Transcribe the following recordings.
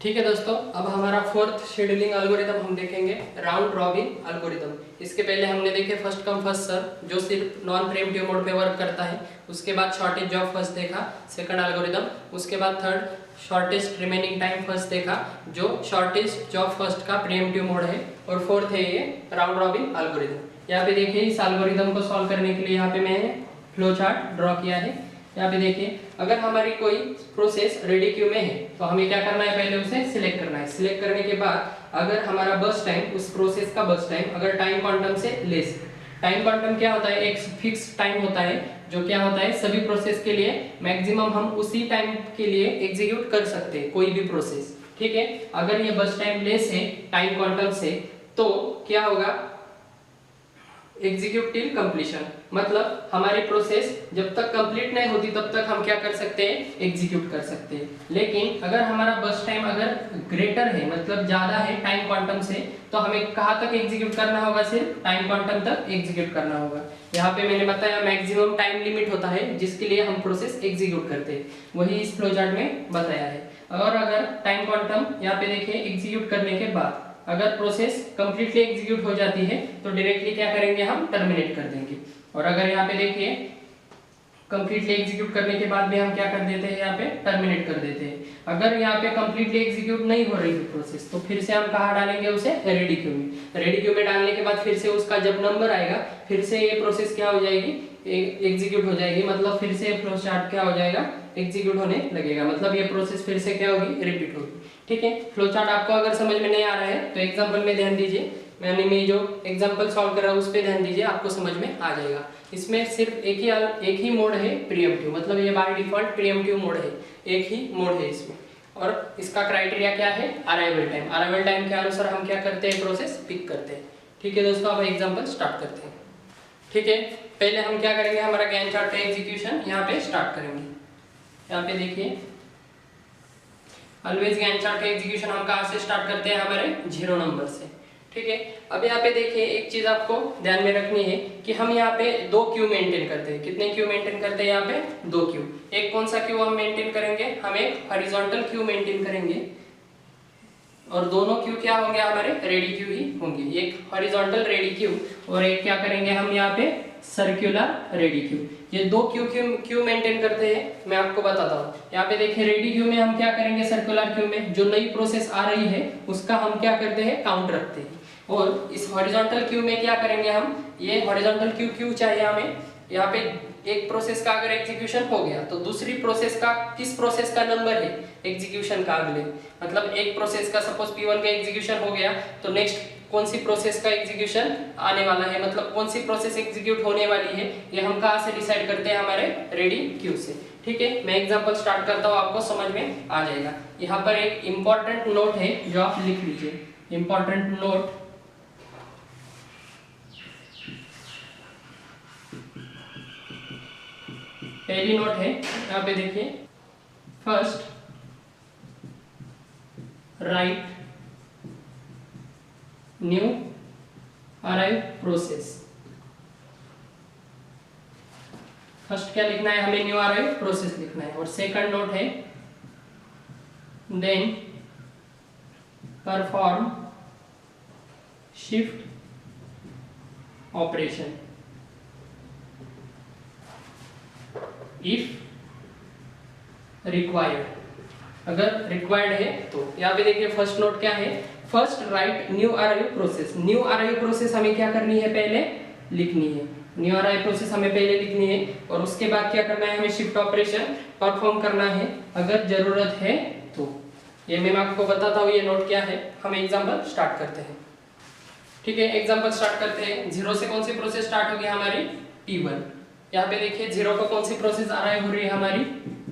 ठीक है दोस्तों, अब हमारा फोर्थ शेड्यूलिंग एल्गोरिथम हम देखेंगे राउंड रॉबिन एल्गोरिथम। इसके पहले हमने देखे फर्स्ट कम फर्स्ट सर्व जो सिर्फ नॉन प्रीएम्प्टिव मोड पे वर्क करता है। उसके बाद शॉर्टेज जॉब फर्स्ट देखा सेकंड एल्गोरिथम। उसके बाद third shortest remaining time first देखा जो शॉर्टेस्ट जॉब फर्स्ट का प्रीएम्प्टिव मोड है। और फोर्थ है ये राउंड रॉबिन एल्गोरिथम। यहाँ पे देखिए इस एल्गोरिथम को सॉल्व करने के लिए यहाँ पे मैंने फ्लो चार्ट ड्रॉ किया है। यहाँ पे देखिए अगर हमारी कोई प्रोसेस रेडी क्यू में है तो हमें क्या करना है, पहले उसे सिलेक्ट करना है। सिलेक्ट करने के बाद अगर हमारा बर्स्ट टाइम उस प्रोसेस का बर्स्ट टाइम अगर टाइम क्वांटम से लेस, टाइम क्वांटम क्या होता है, एक फिक्स टाइम होता है जो क्या होता है सभी प्रोसेस के लिए मैक्सिमम हम उसी टाइम के लिए एग्जीक्यूट कर सकते हैं कोई भी प्रोसेस। ठीक है, अगर ये बर्स्ट टाइम लेस है टाइम क्वांटम से तो क्या होगा, एग्जीक्यूट टिल कंप्लीशन, मतलब हमारी प्रोसेस जब तक कंप्लीट नहीं होती तब तक हम क्या कर सकते हैं, एग्जीक्यूट कर सकते हैं। लेकिन अगर हमारा बर्स्ट टाइम अगर ग्रेटर है मतलब ज्यादा है टाइम क्वांटम से तो हमें कहाँ तक एग्जीक्यूट करना होगा, सिर्फ टाइम क्वांटम तक एग्जीक्यूट करना होगा। यहाँ पे मैंने बताया मैक्सिमम टाइम लिमिट होता है जिसके लिए हम प्रोसेस एग्जीक्यूट करते हैं, वही इस फ्लो चार्ट में बताया है। और अगर टाइम क्वांटम यहाँ पे देखिए एग्जीक्यूट करने के बाद अगर प्रोसेस कंप्लीटली एग्जीक्यूट हो जाती है तो डायरेक्टली क्या करेंगे, हम टर्मिनेट कर देंगे। और अगर यहाँ पे देखिए कंप्लीटली एग्जीक्यूट करने के बाद भी हम क्या कर देते हैं, यहाँ पे टर्मिनेट कर देते हैं। अगर यहाँ पे कंप्लीटली एग्जीक्यूट नहीं हो रही है प्रोसेस तो फिर से हम कहाँ डालेंगे उसे, रेडी क्यू में। रेडी क्यू में डालने के बाद फिर से उसका जब नंबर आएगा फिर से ये प्रोसेस क्या हो जाएगी, एग्जीक्यूट हो जाएगी। मतलब फिर से फ्लो चार्ट क्या हो जाएगा, एग्जीक्यूट होने लगेगा। मतलब ये प्रोसेस फिर से क्या होगी, रिपीट होगी। ठीक है, फ्लो चार्ट आपको अगर समझ में नहीं आ रहा है तो एग्जांपल में ध्यान दीजिए। मैं जो एग्जांपल सॉल्व कर रहा हूँ उस पर ध्यान दीजिए, आपको समझ में आ जाएगा। इसमें सिर्फ एक ही मोड है प्रीएम्प्टिव, मतलब ये बाय डिफॉल्ट प्रीएम्प्टिव मोड है, एक ही मोड है इसमें। और इसका क्राइटेरिया क्या है, अराइवल टाइम। अराइवल टाइम के अनुसार हम क्या करते हैं, प्रोसेस पिक करते हैं। ठीक है दोस्तों, अब एग्जाम्पल स्टार्ट करते हैं। ठीक है, पहले हम क्या करेंगे, हमारा गैंट चार्ट का एग्जीक्यूशन यहाँ पे स्टार्ट करेंगे। यहाँ पे देखिए ऑलवेज गैंट चार्ट का एग्जीक्यूशन हम कहाँ से स्टार्ट करते हैं, हमारे 0 नंबर से। ठीक है, अब यहाँ पे देखिए एक चीज आपको ध्यान में रखनी है कि हम यहाँ पे 2 क्यू मेंटेन करते हैं। कितने क्यू मेंटेन करते हैं, यहाँ पे 2 क्यू। एक कौन सा क्यू हम मेंटेन करेंगे, हम एक हॉरिजॉन्टल क्यू मेंटेन करेंगे और दोनों क्यू क्या होंगे, हमारे रेडी क्यू ही होंगे। एक हॉरिजॉन्टल रेडी क्यू और एक क्या करेंगे हम यहाँ पे सर्कुलर रेडी क्यू। ये 2 क्यू मेंटेन करते हैं, मैं आपको बताता हूँ। यहाँ पे देखिए रेडी क्यू में हम क्या करेंगे, सर्कुलर क्यू में जो नई प्रोसेस आ रही है उसका हम क्या करते हैं, काउंट रखते हैं। और इस हॉरिजॉन्टल क्यू में क्या करेंगे हम, ये हॉरिजॉन्टल क्यू चाहिए हमें। यहाँ पे एक प्रोसेस का अगर एग्जीक्यूशन हो गया तो दूसरी प्रोसेस का किस प्रोसेस का नंबर है एग्जीक्यूशन का अगले, मतलब एक प्रोसेस का सपोज P1 का एग्जीक्यूशन हो गया तो नेक्स्ट कौन सी प्रोसेस का एग्जीक्यूशन आने वाला है, मतलब कौन सी प्रोसेस एग्जीक्यूट होने वाली है, ये हम कहाँ से डिसाइड करते हैं, हमारे रेडी क्यू से। ठीक है, मैं एग्जांपल स्टार्ट करता हूँ, आपको समझ में आ जाएगा। यहाँ पर एक इंपॉर्टेंट नोट है जो आप लिख लीजिए, इंपॉर्टेंट नोट। पहली नोट है यहाँ पे देखिए, first write new arrive process. First क्या लिखना है, हमें न्यू अराइव प्रोसेस लिखना है। और सेकंड नोट है then perform shift operation if required, अगर रिक्वायर्ड है तो। यहाँ पे देखिए फर्स्ट नोट क्या है, first write new arrive process. New arrive process हमें क्या करनी है, पहले लिखनी है। न्यू अराइव प्रोसेस हमें पहले लिखनी है और उसके बाद क्या करना है, हमें शिफ्ट ऑपरेशन परफॉर्म करना है अगर जरूरत है तो। ये मैं आपको बताता हूँ ये नोट क्या है। हम एग्जाम्पल स्टार्ट करते हैं। ठीक है, एग्जाम्पल स्टार्ट करते हैं। 0 से कौन सी प्रोसेस स्टार्ट होगी, हमारी P1। यहाँ पे देखिए 0 को कौन सी प्रोसेस अराइव हो रही है, हमारी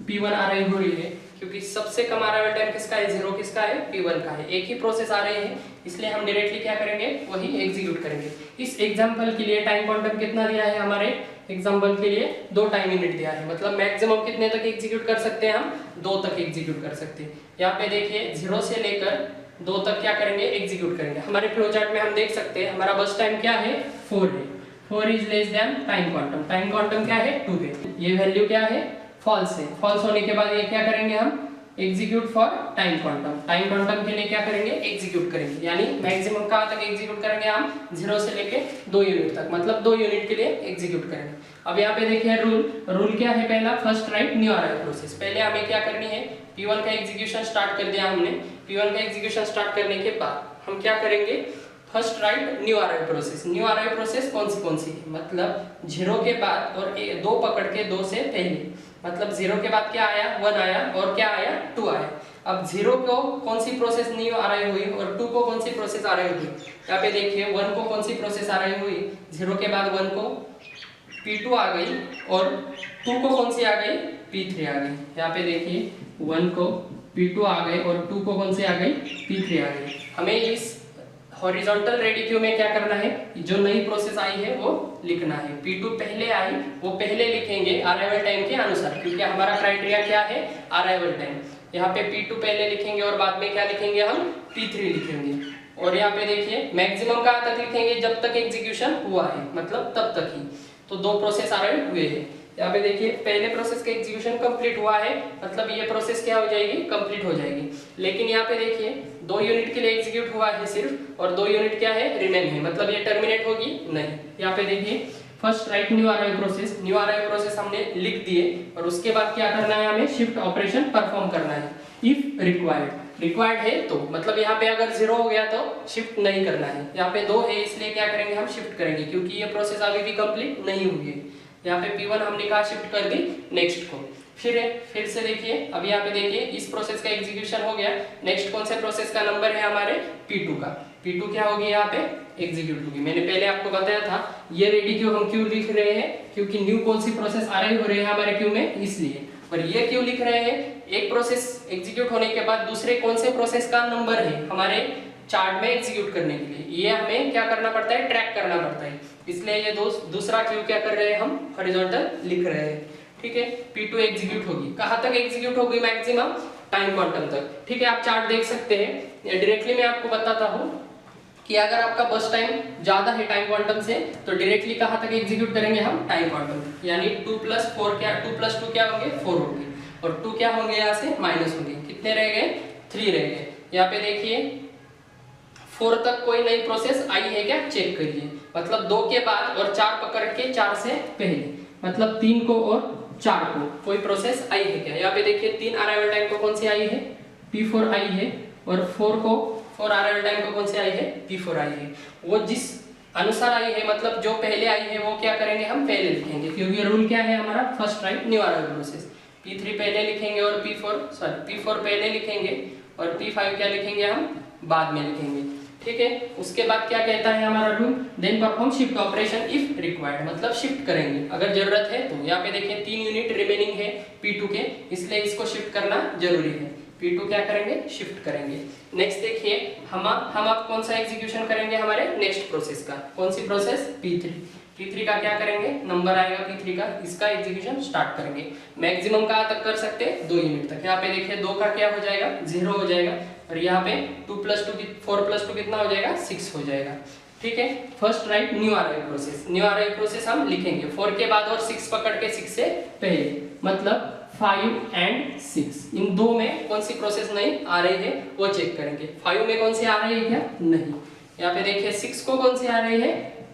P1 अराइव हो रही है, क्योंकि सबसे कम अराइवल टाइम किसका है, 0 किसका है, P1 का है। एक ही प्रोसेस आ रही है इसलिए हम डायरेक्टली क्या करेंगे, वही एग्जीक्यूट करेंगे। इस एग्जांपल के लिए टाइम क्वांटम कितना दिया है, हमारे एग्जांपल के लिए 2 टाइम यूनिट दिया है। मतलब मैक्सिमम कितने तक एग्जीक्यूट कर सकते हैं, हम 2 तक एग्जीक्यूट कर सकते हैं। यहाँ पे देखिए 0 से लेकर 2 तक क्या करेंगे, एग्जीक्यूट करेंगे। हमारे फ्लो चार्ट में हम देख सकते हैं हमारा बस टाइम क्या है, 4 है। 4 is less than time quantum. Time quantum क्या है, 2 है। ये वैल्यू क्या है, फॉल्स है। फॉल्स होने के बाद ये क्या करेंगे, हम execute for time quantum, time quantum के लिए क्या करेंगे, एग्जीक्यूट करेंगे, यानी मैक्सिमम कहाँ तक एग्जीक्यूट करेंगे हम, 0 से लेके 2 यूनिट तक, मतलब 2 यूनिट के लिए एग्जीक्यूट करेंगे। अब यहाँ पे देखिए रूल क्या है, पहला first write new arrival process. पहले हमें क्या करनी है, P1 का एग्जीक्यूशन स्टार्ट कर दिया हमने, P1 का एग्जीक्यूशन स्टार्ट करने के बाद हम क्या करेंगे, first write new arrival process. New arrival process कौन सी है, मतलब 0 के बाद और 2 पकड़ के 2 से पहले, मतलब 0 के बाद क्या आया, 1 आया और क्या आया, 2 आया। अब 0 को कौन सी प्रोसेस न्यू आ रही हुई और 2 को कौन सी प्रोसेस आ रही हुई, यहाँ पे देखिए 1 को कौन सी प्रोसेस आ रही हुई, 0 के बाद 1 को P2 आ गई और 2 को कौन सी आ गई, P3 आ गई। यहाँ पे देखिए 1 को P2 आ गए और 2 को कौन सी आ गई, P3 आ गई। हमें इस हॉरिजॉन्टल रेडी क्यू में क्या करना है, जो नई प्रोसेस आई है वो लिखना है। P2 पहले आई, वो पहले लिखेंगे अराइवल टाइम के अनुसार, क्योंकि हमारा क्राइटेरिया क्या है, अराइवल टाइम। यहाँ पे P2 पहले लिखेंगे और बाद में क्या लिखेंगे हम, P3 लिखेंगे। और यहाँ पे देखिए मैक्सिमम कहाँ तक लिखेंगे, जब तक एग्जीक्यूशन हुआ है, मतलब तब तक ही। तो 2 प्रोसेस अराइव हुए हैं। यहाँ पे देखिए पहले प्रोसेस का एग्जीक्यूशन कंप्लीट हुआ है, मतलब ये प्रोसेस क्या हो जाएगी, कंप्लीट हो जाएगी। लेकिन यहाँ पे देखिए 2 यूनिट के लिए एग्जीक्यूट हुआ है सिर्फ, और 2 यूनिट क्या है, रिमेन है, मतलब ये टर्मिनेट होगी नहीं। यहाँ पे देखिए first write new arrival process, new arrival process हमने लिख दिए और उसके बाद क्या करना है, हमें शिफ्ट ऑपरेशन परफॉर्म करना है इफ रिक्वायर्ड है तो, मतलब यहाँ पे अगर 0 हो गया तो शिफ्ट नहीं करना है। यहाँ पे 2 है इसलिए क्या करेंगे, हम शिफ्ट करेंगे, क्योंकि ये प्रोसेस अभी भी कंप्लीट नहीं हुई है। यहाँ पे P1 हमने कहा शिफ्ट कर दी नेक्स्ट को। फिर से देखिए, अब यहाँ पे देखिए इस प्रोसेस का एग्जीक्यूशन हो गया। नेक्स्ट कौन से प्रोसेस का नंबर है हमारे, P2 का। P2 क्या होगी, यहाँ पे एग्जीक्यूट होगी। मैंने पहले आपको बताया था ये रेडी क्यू हम क्यों लिख रहे हैं, क्योंकि न्यू कौन सी प्रोसेस आ रही हो रही है हमारे क्यू में, इसलिए। और ये क्यों लिख रहे हैं, एक प्रोसेस एग्जीक्यूट होने के बाद दूसरे कौन से प्रोसेस का नंबर है हमारे चार्ट में एग्जीक्यूट करने के लिए, ये हमें क्या करना पड़ता है, ट्रैक करना पड़ता है। इसलिए ये दूसरा क्यू क्या कर रहे हैं, हम हॉरिजॉन्टल लिख रहे हैं। ठीक है, P2 एग्जीक्यूट होगी, कहाँ तक एग्जीक्यूट होगी, मैक्सिमम टाइम क्वांटम तक। ठीक है, आप चार्ट देख सकते हैं। डायरेक्टली मैं आपको बताता हूँ कि अगर आपका बस टाइम ज्यादा है टाइम क्वांटम से, तो डायरेक्टली कहाँ तक एग्जीक्यूट करेंगे हम, टाइम क्वांटम, यानी 2 + 4 क्या, 2 + 2 क्या होंगे, 4 होंगे, और 2 क्या होंगे, यहाँ से माइनस होंगे, कितने रह गए, 3 रह गए। यहाँ पे देखिए 4 तक कोई नई प्रोसेस आई है क्या, चेक करिए, मतलब 2 के बाद और 4 पकड़ के 4 से पहले, मतलब 3 को और 4 को कोई प्रोसेस आई है क्या। यहाँ पे देखिए 3 अराइवल टाइम को कौन सी आई है, P4 आई है, और 4 अराइवल टाइम को कौन सी आई है, P4 आई है। वो जिस अनुसार आई है, मतलब जो पहले आई है वो क्या करेंगे, हम पहले लिखेंगे, क्योंकि रूल क्या है हमारा, first write new arrival process. P3 पहले लिखेंगे और P4 पहले लिखेंगे और P5 क्या लिखेंगे, हम बाद में लिखेंगे। ठीक है, उसके बाद क्या कहता है हमारा rule, then perform shift operation if required, मतलब शिफ्ट करेंगे अगर जरूरत है तो। यहाँ पे देखिए 3 यूनिट रिमेनिंग है P2 के, इसलिए इसको शिफ्ट करना जरूरी है। P2 क्या करेंगे, शिफ्ट करेंगे। नेक्स्ट देखिए हम अब कौन सा एग्जीक्यूशन करेंगे, हमारे नेक्स्ट प्रोसेस का, कौन सी प्रोसेस, P3 का क्या करेंगे, नंबर आएगा P3 का, इसका एग्जीक्यूशन स्टार्ट करेंगे। मैक्सिमम कहाँ तक कर सकते हैं, 2 यूनिट तक। यहाँ पे देखिए 2 का क्या हो जाएगा, 0 हो जाएगा, और यहाँ पे 4 + 2 कितना हो जाएगा, 6 हो जाएगा। ठीक है, first write new arrival process हम लिखेंगे 4 के बाद और 6 पकड़ के 6 से पहले, मतलब 5 और 6, इन 2 में कौन सी प्रोसेस नहीं आ रही है वो चेक करेंगे। 5 में कौन सी आ रही है क्या, नहीं। यहाँ पे देखिए 6 को कौन सी आ रही है,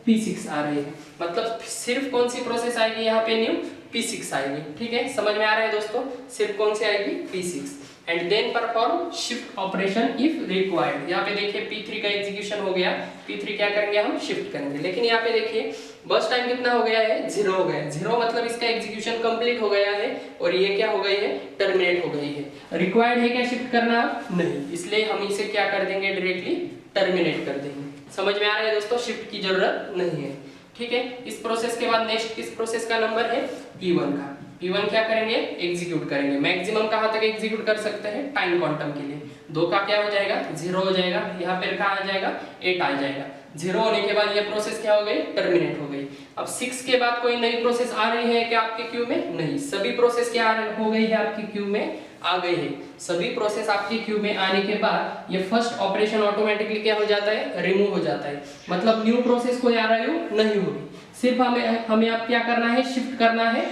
P6 आ रही है, मतलब सिर्फ कौन सी प्रोसेस आएगी यहाँ पे, न्यू P6 आएगी। ठीक है, समझ में आ रहा है दोस्तों, सिर्फ कौन सी आएगी, P6। And then perform shift operation if required. यहाँ पे देखिए P3 का एग्जीक्यूशन हो गया, P3 क्या करेंगे, हम शिफ्ट करेंगे। लेकिन यहाँ पे देखिए बस टाइम कितना हो गया है, 0 हो गया है। 0 मतलब इसका एग्जीक्यूशन कंप्लीट हो गया है और ये क्या हो गई है, टर्मिनेट हो गई है। रिक्वायर्ड है क्या शिफ्ट करना, नहीं, इसलिए हम इसे क्या कर देंगे, डायरेक्टली टर्मिनेट कर देंगे। समझ में आ रहा है दोस्तों, शिफ्ट की जरूरत नहीं है। ठीक है, इस प्रोसेस के बाद नेक्स्ट किस प्रोसेस का नंबर है, P1 का। P1 क्या करेंगे, एग्जीक्यूट करेंगे। मैक्सिमम कहाँ तक एग्जीक्यूट कर सकते हैं, टाइम क्वांटम के लिए। 2 का क्या हो जाएगा, 0 हो जाएगा, यहाँ पर कहाँ आ जाएगा, 8 आ जाएगा। 0 होने के बाद ये प्रोसेस क्या हो गई, टर्मिनेट हो गई। अब 6 के बाद कोई नई प्रोसेस आ रही है क्या आपके क्यू में, नहीं, सभी प्रोसेस क्या हो गई है आपकी क्यू में, आ गई है। सभी प्रोसेस आपकी क्यू में आने के बाद ये फर्स्ट ऑपरेशन ऑटोमेटिकली क्या हो जाता है, रिमूव हो जाता है, मतलब न्यू प्रोसेस कोई आ रही हो नहीं होगी। सिर्फ हमें अब क्या करना है, शिफ्ट करना है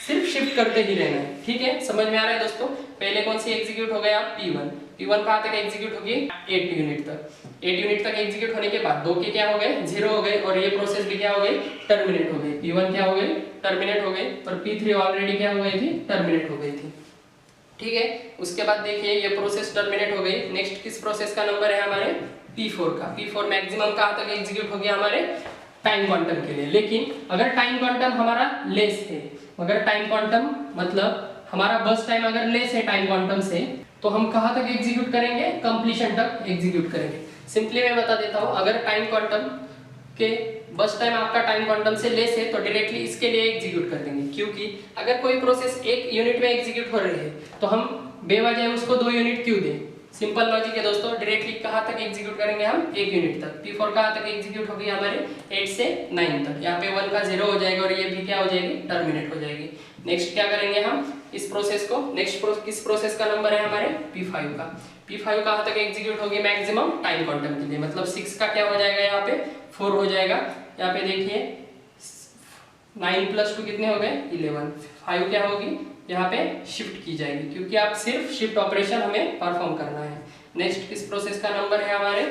सिर्फ शिफ्ट करते ही रहना है। ठीक है, समझ में आ रहा है दोस्तों। पहले कौन सी एग्जीक्यूट हो गया, P1। P1 कहाँ तक एग्जीक्यूट होगी, 8 यूनिट तक। 8 यूनिट तक एग्जीक्यूट होने के बाद 2 के क्या हो गए, 0 हो गए, और ये प्रोसेस भी क्या हो गई, टर्मिनेट हो गई। P1 क्या हो गई, टर्मिनेट हो गई, और P3 ऑलरेडी क्या हो गई थी, टर्मिनेट हो गई थी। ठीक है, उसके बाद देखिए ये प्रोसेस टर्मिनेट हो गई। नेक्स्ट किस प्रोसेस का नंबर है हमारे, P4 का। P4 मैक्सिमम कहाँ तक एग्जीक्यूट हो गया हमारे, टाइम क्वांटम के लिए। लेकिन अगर टाइम क्वांटम हमारा लेस है, अगर टाइम क्वांटम मतलब हमारा बस टाइम अगर लेस है टाइम क्वांटम से, तो हम कहाँ तक एग्जीक्यूट करेंगे, कंप्लीशन तक एग्जीक्यूट करेंगे। सिंपली मैं बता देता हूँ, अगर टाइम क्वांटम के बस टाइम आपका टाइम क्वांटम से लेस है तो डायरेक्टली इसके लिए एग्जीक्यूट कर देंगे, क्योंकि अगर कोई प्रोसेस 1 यूनिट में एग्जीक्यूट हो रही है तो हम बेवजह उसको 2 यूनिट क्यों दें। सिंपल लॉजिक है दोस्तों, डायरेक्टली कहाँ तक एग्जीक्यूट करेंगे हम, 1 यूनिट तक। P4 कहाँ तक एग्जीक्यूट होगी हमारे, 8 से 9 तक। यहाँ पे 1 का 0 हो जाएगा और ये भी क्या हो जाएगी, टर्मिनेट हो जाएगी। नेक्स्ट क्या करेंगे हम, इस प्रोसेस को, किस प्रोसेस का नंबर है हमारे, P5 का। P5 कहाँ तक एग्जीक्यूट होगी, मैक्सिमम टाइम क्वांटम के लिए, मतलब 6 का क्या हो जाएगा, यहाँ पे 4 हो जाएगा। यहाँ पे देखिए 9 + 2 कितने हो गए, 11। 5 क्या होगी, यहाँ पे शिफ्ट की जाएगी, क्योंकि आप सिर्फ शिफ्ट ऑपरेशन हमें परफॉर्म करना है। नेक्स्ट किस प्रोसेस का नंबर है हमारे,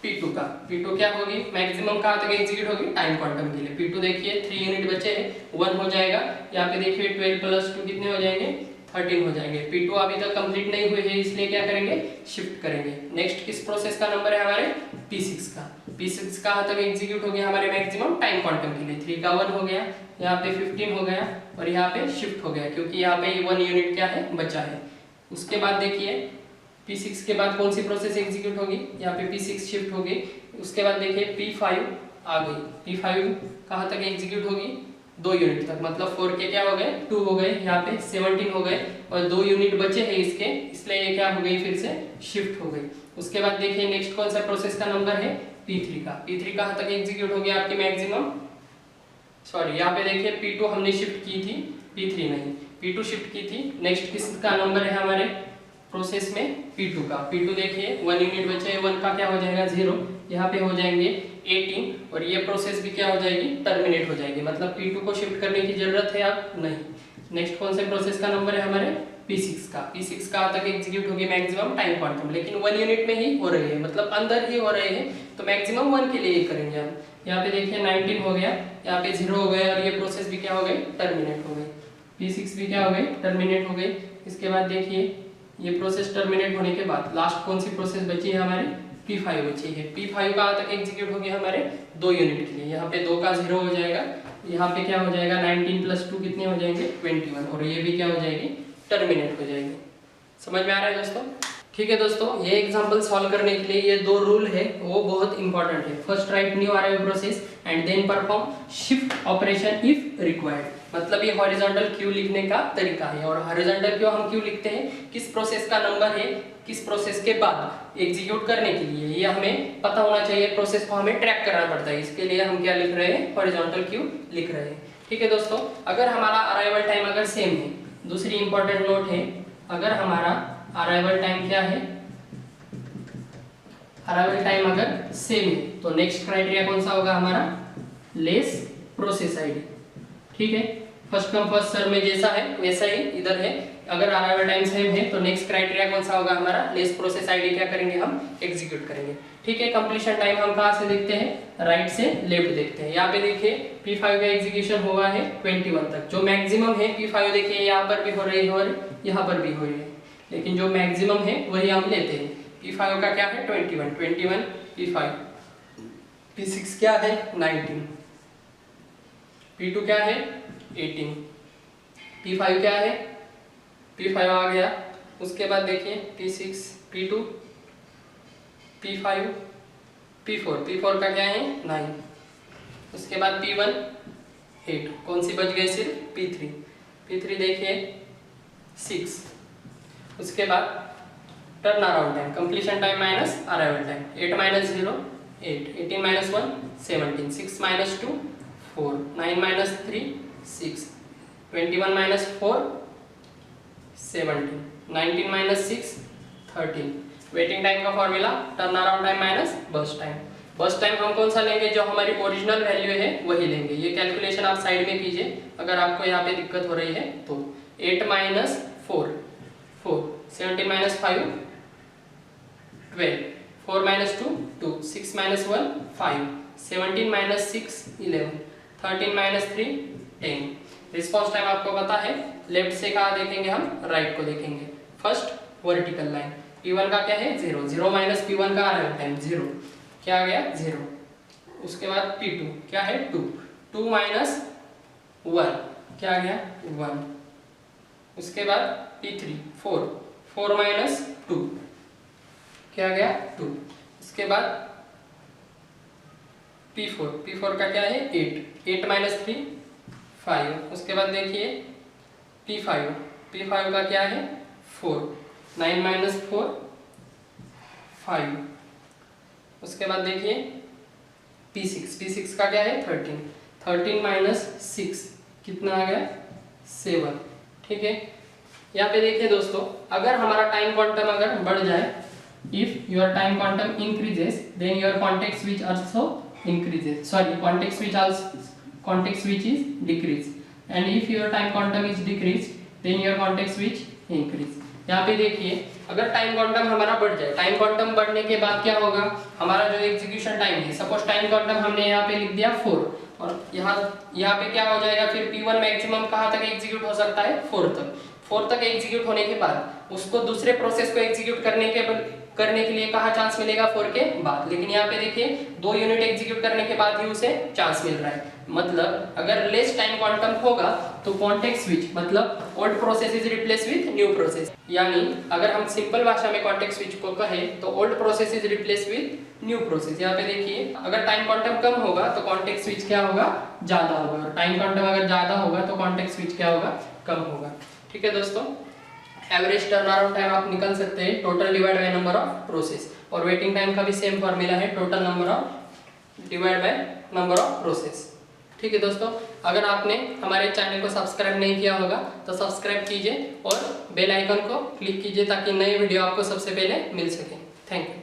P2 का। P2 क्या होगी, मैक्सिमम कहाँ तक एग्जीक्यूट होगी, टाइम क्वांटम के लिए। P2 देखिए 3 यूनिट बचे हैं, 1 हो जाएगा। यहाँ पे देखिए 12 + 2 कितने हो जाएंगे, 13 हो जाएंगे। P2 अभी तक कंप्लीट नहीं हुई है, इसलिए क्या करेंगे, शिफ्ट करेंगे। नेक्स्ट किस प्रोसेस का नंबर है हमारे, P6 का। P6 कहाँ तक एग्जीक्यूट हो गया हमारे, मैक्सिमम टाइम क्वांटम के लिए। 3 का 1 हो गया, यहाँ पे 15 हो गया, और यहाँ पे शिफ्ट हो गया, क्योंकि यहाँ पे 1 यूनिट क्या है, बचा है। उसके बाद देखिए P6 के बाद कौन सी प्रोसेस एग्जीक्यूट होगी, यहाँ पे P6 शिफ्ट होगी। उसके बाद देखिए P5 आ गई। P5 कहाँ तक एग्जीक्यूट होगी, 2 यूनिट तक, मतलब 4 के क्या हो गए, 2 हो गए, यहाँ पे 17 हो गए, और 2 यूनिट बचे हैं इसके, इसलिए ये क्या हो गई, फिर से शिफ्ट हो गई। उसके बाद देखिए नेक्स्ट कौन सा प्रोसेस का नंबर है, P3 का। P3 कहाँ तक एग्जीक्यूट हो गया आपकी मैक्सिमम, सॉरी यहाँ पे देखिए P2 हमने शिफ्ट की थी, P3 नहीं, P2 शिफ्ट की थी। नेक्स्ट किसका नंबर है हमारे प्रोसेस में, P2 का। P2 देखिए 1 यूनिट बचे हैं, 1 का क्या हो जाएगा, 0, यहाँ पे हो जाएंगे 18, और ये प्रोसेस भी क्या हो जाएगी, टर्मिनेट हो जाएगी, मतलब P2 को शिफ्ट करने की जरूरत है अब नहीं। नेक्स्ट कौन से प्रोसेस का नंबर है हमारे, P6 का। P6 कहाँ तक एग्जीक्यूट होगी, मैक्सिमम टाइम क्वांटम, लेकिन 1 यूनिट में ही हो रही है, मतलब अंदर ही हो रहे हैं, तो मैक्सिमम 1 के लिए करेंगे हम। यहाँ पे देखिए 19 हो गया, यहाँ पे 0 हो गया, और ये प्रोसेस भी क्या हो गई, टर्मिनेट हो गई। P6 भी क्या हो गई, टर्मिनेट हो गई। इसके बाद देखिए ये प्रोसेस टर्मिनेट होने के बाद लास्ट कौन सी प्रोसेस बची है हमारी, P5 बची है। P5 कहाँ तक एग्जीक्यूट होगी हमारे, 2 यूनिट के लिए। यहाँ पे 2 का 0 हो जाएगा, यहाँ पे क्या हो जाएगा, 19 + 2 कितने हो जाएंगे, 21, और ये भी क्या हो जाएगी, टर्मिनेट हो जाएगी। समझ में आ रहा है दोस्तों। ठीक है दोस्तों, ये एग्जांपल सॉल्व करने के लिए ये 2 रूल है, वो बहुत इंपॉर्टेंट है। First write new arrival process and then perform shift operation if required. मतलब ये हॉरिजॉन्टल क्यू लिखने का तरीका है। और हॉरिजॉन्टल क्यू हम क्यों लिखते हैं, किस प्रोसेस का नंबर है, किस प्रोसेस के बाद एग्जीक्यूट करने के लिए, ये हमें पता होना चाहिए। प्रोसेस को हमें ट्रैक करना पड़ता है, इसके लिए हम क्या लिख रहे हैं, हॉरिजॉन्टल क्यू लिख रहे हैं। ठीक है दोस्तों, अगर हमारा अराइवल टाइम अगर सेम है, दूसरी इंपॉर्टेंट नोट है, अगर हमारा अराइवल टाइम क्या है, अराइवल टाइम अगर सेम है तो नेक्स्ट क्राइटेरिया कौन सा होगा हमारा, लेस प्रोसेस आईडी। ठीक है, फर्स्ट कम फर्स्ट सर्व में जैसा है वैसा ही इधर है। अगर अराइवल टाइम सेम है तो नेक्स्ट क्राइटेरिया कौन सा होगा हमारा, लेस प्रोसेस आईडी क्या करेंगे हम, एग्जीक्यूट करेंगे। ठीक है, कंप्लीशन टाइम हम कहाँ से देखते हैं, राइट से लेफ्ट देखते हैं। यहाँ पे देखिए P5 का एग्जीक्यूशन हुआ है 21 तक, जो मैक्सिमम है P5 देखिए यहाँ पर भी हो रही है और यहाँ पर भी हो रही है, लेकिन जो मैक्सिमम है वही हम लेते हैं। P5 का क्या है 21 P5, P6 क्या है 19, P2 क्या है 18, P5 क्या है, P5 आ गया। उसके बाद देखिए P6, P2, P5, P4 का क्या है 9, उसके बाद P1 8, कौन सी बच गई सिर्फ P3 देखिए 6। उसके बाद turn around time, completion time minus arrival time, 8 - 0 8, 18 - 1 17, 6 - 2 4, 9 - 3 6, 21 - 4 17, 19 - 6 13। Waiting time का formula turn around time minus burst time. बस टाइम हम कौन सा लेंगे, जो हमारी ओरिजिनल वैल्यू है वही लेंगे। ये कैलकुलेशन आप साइड में कीजिए अगर आपको यहाँ पे दिक्कत हो रही है तो। 8 minus 4 4, 17 minus 5 12, 4 minus 2 2, 6 minus 1 5, 17 minus 6 11, 13 minus 3 10। Response time आपको पता है, लेफ्ट से कहाँ देखेंगे हम, राइट को देखेंगे। फर्स्ट वर्टिकल लाइन, P1 का क्या है 0, 0 माइनस P1 का रन टाइम 0, क्या आ गया 0। उसके बाद P2 क्या है 2, 2 माइनस 1 क्या आ गया 1। उसके बाद P3 4, 4 माइनस 2 क्या आ गया 2। उसके बाद P4 का क्या है 8, 8 माइनस 3 5। उसके बाद देखिए P5 का क्या है 4, 9 माइनस 4 5। उसके बाद देखिए P6 का क्या है 13, 13 माइनस 6 कितना आ गया 7। ठीक है, यहाँ पे देखिए दोस्तों, अगर हमारा टाइम क्वांटम अगर बढ़ जाए, if your time quantum increases then your context switch also increases, sorry, context switch is decrease, and if your time quantum is decreased then your context switch increase। यहाँ पे देखिए, अगर टाइम क्वांटम हमारा बढ़ जाए, टाइम क्वांटम बढ़ने के बाद क्या होगा, हमारा जो एग्जीक्यूशन टाइम है, सपोज टाइम क्वांटम हमने यहाँ पे लिख दिया 4, और यहाँ पे क्या हो जाएगा, फिर P1 मैक्सिमम कहाँ तक एग्जीक्यूट हो सकता है 4 तक एग्जीक्यूट होने के बाद उसको दूसरे प्रोसेस को एग्जीक्यूट करने के लिए कहाँ चांस मिलेगा 4 के बाद। लेकिन यहाँ पे देखिए 2 यूनिट एग्जीक्यूट करने के बाद ही उसे चांस मिल रहा है। मतलब अगर लेस टाइम क्वांटम होगा तो कॉन्टेक्स्ट स्विच मतलब old process is replace with new process, यानी अगर हम सिंपल भाषा में कॉन्टेक्स्ट स्विच को कहें तो old process is replace with new process. यहाँ पे देखिए, अगर टाइम क्वांटम कम होगा तो कॉन्टेक्स्ट स्विच क्या होगा ज्यादा होगा, और टाइम क्वांटम अगर ज्यादा होगा तो कॉन्टेक्स्ट स्विच क्या होगा कम होगा। ठीक है दोस्तों, एवरेज टर्नअराउंड टाइम आप निकाल सकते हैं total divide by number of process, और वेटिंग टाइम का भी सेम फॉर्मूला है, total number of divide by number of process. ठीक है दोस्तों, अगर आपने हमारे चैनल को सब्सक्राइब नहीं किया होगा तो सब्सक्राइब कीजिए और बेल आइकन को क्लिक कीजिए ताकि नए वीडियो आपको सबसे पहले मिल सके। Thank you.